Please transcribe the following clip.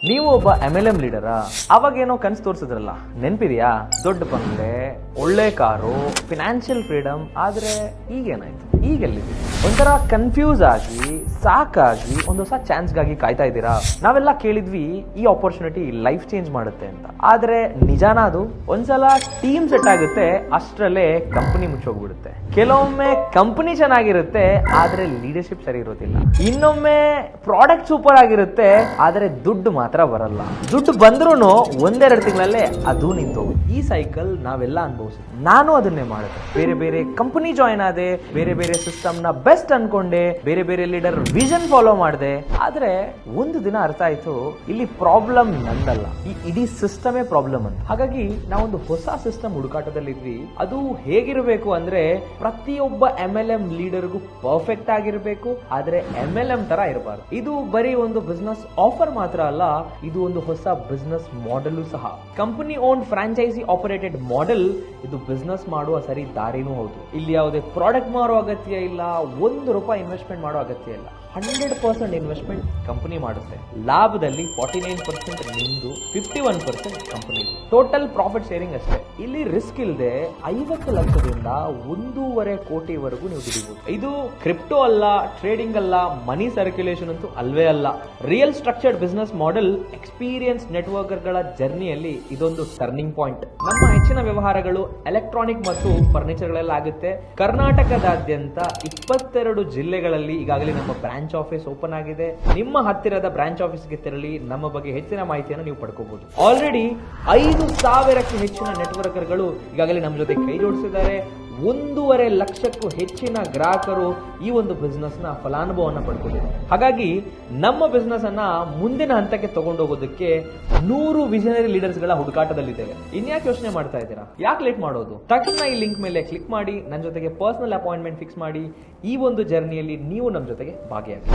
ನೀವು ಒಬ್ಬ MLM ಲೀಡರಾ? ಅವಾಗೇನೋ ಕನ್ಸು ತೋರಿಸಿದ್ರಲ್ಲ, ನೆನ್ಪಿದ್ಯಾ? ದೊಡ್ಡ ಬಂಗ್ಲೆ, ಒಳ್ಳೆ ಕಾರು, ಫಿನಾನ್ಷಿಯಲ್ ಫ್ರೀಡಮ್. ಆದ್ರೆ ಈಗೇನಾಯ್ತು? ಈಗೆಲ್ಲಿದೆ? ಒಂಥರ ಕನ್ಫ್ಯೂಸ್ ಆಗಿ, ಸಾಕಾಗಿ, ಒಂದು ಹೊಸ ಚಾನ್ಸ್ಗಾಗಿ ಕಾಯ್ತಾ ಇದ್ದೀರಾ? ನಾವೆಲ್ಲ ಕೇಳಿದ್ವಿ ಈ ಆಪರ್ಚುನಿಟಿ ಲೈಫ್ ಚೇಂಜ್ ಮಾಡುತ್ತೆ ಅಂತ. ಆದ್ರೆ ನಿಜಾನ ಅದು? ಒಂದ್ಸಲ ಟೀಮ್ ಸೆಟ್ ಆಗುತ್ತೆ, ಅಷ್ಟರಲ್ಲೇ ಕಂಪನಿ ಮುಚ್ಚೋಗ್ಬಿಡುತ್ತೆ. ಕೆಲವೊಮ್ಮೆ ಕಂಪನಿ ಚೆನ್ನಾಗಿರುತ್ತೆ, ಆದ್ರೆ ಲೀಡರ್ಶಿಪ್ ಸರಿ ಇರೋದಿಲ್ಲ. ಇನ್ನೊಮ್ಮೆ ಪ್ರಾಡಕ್ಟ್ ಸೂಪರ್ ಆಗಿರುತ್ತೆ, ಆದ್ರೆ ದುಡ್ಡು ಮಾತ್ರ ಬರಲ್ಲ. ದುಡ್ಡು ಬಂದ್ರೂ ಒಂದೆರಡು ತಿಂಗಳಲ್ಲೇ ಅದು ನಿಂತೋಗುತ್ತೆ. ಈ ಸೈಕಲ್ ನಾವೆಲ್ಲ ಅನುಭವಿಸಿದ್ವಿ. ನಾನು ಅದನ್ನೇ ಮಾಡಿದೆ. ಬೇರೆ ಬೇರೆ ಕಂಪನಿ ಜಾಯಿನ್ ಆದೆ, ಬೇರೆ ಬೇರೆ ಸಿಸ್ಟಮ್ ನ ಬೆಸ್ಟ್ ಅನ್ಕೊಂಡೆ, ಬೇರೆ ಬೇರೆ ಲೀಡರ್ ವಿಷನ್ ಫಾಲೋ ಮಾಡಿದೆ. ಆದ್ರೆ ಒಂದು ದಿನ ಅರ್ಥ ಆಯ್ತು, ಇಲ್ಲಿ ಪ್ರಾಬ್ಲಮ್ ನಂದಲ್ಲ, ಈ ಇಡೀ ಸಿಸ್ಟಮೇ ಪ್ರಾಬ್ಲಮ್ ಅಂತ. ಹಾಗಾಗಿ ನಾವೊಂದು ಹೊಸ ಸಿಸ್ಟಮ್ ಹುಡುಕಾಟದಲ್ಲಿದ್ವಿ. ಅದು ಹೇಗಿರಬೇಕು ಅಂದ್ರೆ, ಪ್ರತಿಯೊಬ್ಬ MLM ಲೀಡರ್ಗೂ ಪರ್ಫೆಕ್ಟ್ ಆಗಿರಬೇಕು, ಆದ್ರೆ MLM ತರ ಇರಬಾರ್ದು. ಇದು ಬರೀ ಒಂದು ಬಿಸ್ನೆಸ್ ಆಫರ್ ಮಾತ್ರ ಅಲ್ಲ, ಇದು ಒಂದು ಹೊಸ ಬಿಸ್ನೆಸ್ ಮಾಡೆಲ್ ಸಹ. Company own franchise operated model. ಇದು ಬಿಸ್ನೆಸ್ ಮಾಡುವ ಸರಿ ದಾರಿನೂ ಹೌದು. ಇಲ್ಲಿ ಯಾವುದೇ ಪ್ರಾಡಕ್ಟ್ ಮಾರೋ ಅಗತ್ಯ ಇಲ್ಲ, ₹1 ಇನ್ವೆಸ್ಟ್ಮೆಂಟ್ ಮಾಡೋ ಅಗತ್ಯ ಇಲ್ಲ. 100% ಇನ್ವೆಸ್ಟ್ಮೆಂಟ್ ಕಂಪನಿ ಮಾಡುತ್ತೆ. ಲಾಭದಲ್ಲಿ 49% ನಿಮ್ದು, 51% ಕಂಪನಿ. ಟೋಟಲ್ ಪ್ರಾಫಿಟ್ ಶೇರಿಂಗ್ ಅಷ್ಟೇ. ಇಲ್ಲಿ ರಿಸ್ಕ್ ಇಲ್ಲದೆ 50 ಲಕ್ಷದಿಂದ 1.5 ಕೋಟಿವರೆಗೂ ನೀವು ದುಡಿಬಹುದು. ಇದು ಕ್ರಿಪ್ಟೋ ಅಲ್ಲ, ಟ್ರೇಡಿಂಗ್ ಅಲ್ಲ, ಮನಿ ಸರ್ಕ್ಯುಲೇಷನ್ ಅಂತೂ ಅಲ್ವೇ ಅಲ್ಲ. Real structured business model. Experience ನೆಟ್ವರ್ಕರ್ಗಳ ಜರ್ನಿಯಲ್ಲಿ ಇದೊಂದು ಟರ್ನಿಂಗ್ ಪಾಯಿಂಟ್. ನಮ್ಮ ಹೆಚ್ಚಿನ ವ್ಯವಹಾರಗಳು ಎಲೆಕ್ಟ್ರಾನಿಕ್ ಮತ್ತು ಫರ್ನಿಚರ್ಗಳೆಲ್ಲ ಆಗುತ್ತೆ. ಕರ್ನಾಟಕದಾದ್ಯಂತ 22 ಜಿಲ್ಲೆಗಳಲ್ಲಿ ಈಗಾಗಲೇ ನಮ್ಮ ಬ್ರಾಂಚ್ ಆಫೀಸ್ ಓಪನ್ ಆಗಿದೆ. ನಿಮ್ಮ ಹತ್ತಿರದ ಬ್ರಾಂಚ್ ಆಫೀಸ್ಗೆ ತೆರಳಿ ನಮ್ಮ ಬಗ್ಗೆ ಹೆಚ್ಚಿನ ಮಾಹಿತಿಯನ್ನು ನೀವು ಪಡ್ಕೋಬಹುದು. ಆಲ್ರೆಡಿ 5,000ಕ್ಕೂ ಹೆಚ್ಚಿನ ನೆಟ್ವರ್ಕರ್ಗಳು ಈಗಾಗಲೇ ನಮ್ಮ ಜೊತೆ ಕೈ ಜೋಡಿಸಿದ್ದಾರೆ. 1.5 ಲಕ್ಷಕ್ಕೂ ಹೆಚ್ಚಿನ ಗ್ರಾಹಕರು ಈ ಒಂದು ಬಿಸ್ನೆಸ್ ನ ಫಲಾನುಭವವನ್ನು ಪಡ್ಕೊಂಡಿದ್ದಾರೆ. ಹಾಗಾಗಿ ನಮ್ಮ ಬಿಸ್ನೆಸ್ ಅನ್ನ ಮುಂದಿನ ಹಂತಕ್ಕೆ ತಗೊಂಡೋಗೋದಕ್ಕೆ 100 ವಿಷನರಿ ಲೀಡರ್ಸ್ ಗಳ ಹುಡುಕಾಟದಲ್ಲಿದ್ದೇವೆ. ಇನ್ಯಾಕೆ ಯೋಚನೆ ಮಾಡ್ತಾ ಇದ್ದೀರಾ? ಯಾಕೆ ಲೇಟ್ ಮಾಡೋದು? ತಕ್ಷಣ ಈ ಲಿಂಕ್ ಮೇಲೆ ಕ್ಲಿಕ್ ಮಾಡಿ ನನ್ನ ಜೊತೆಗೆ ಪರ್ಸನಲ್ ಅಪಾಯಿಂಟ್ಮೆಂಟ್ ಫಿಕ್ಸ್ ಮಾಡಿ ಈ ಒಂದು ಜರ್ನಿಯಲ್ಲಿ ನೀವು ನಮ್ಮ ಜೊತೆಗೆ ಭಾಗಿಯಾಗಿ.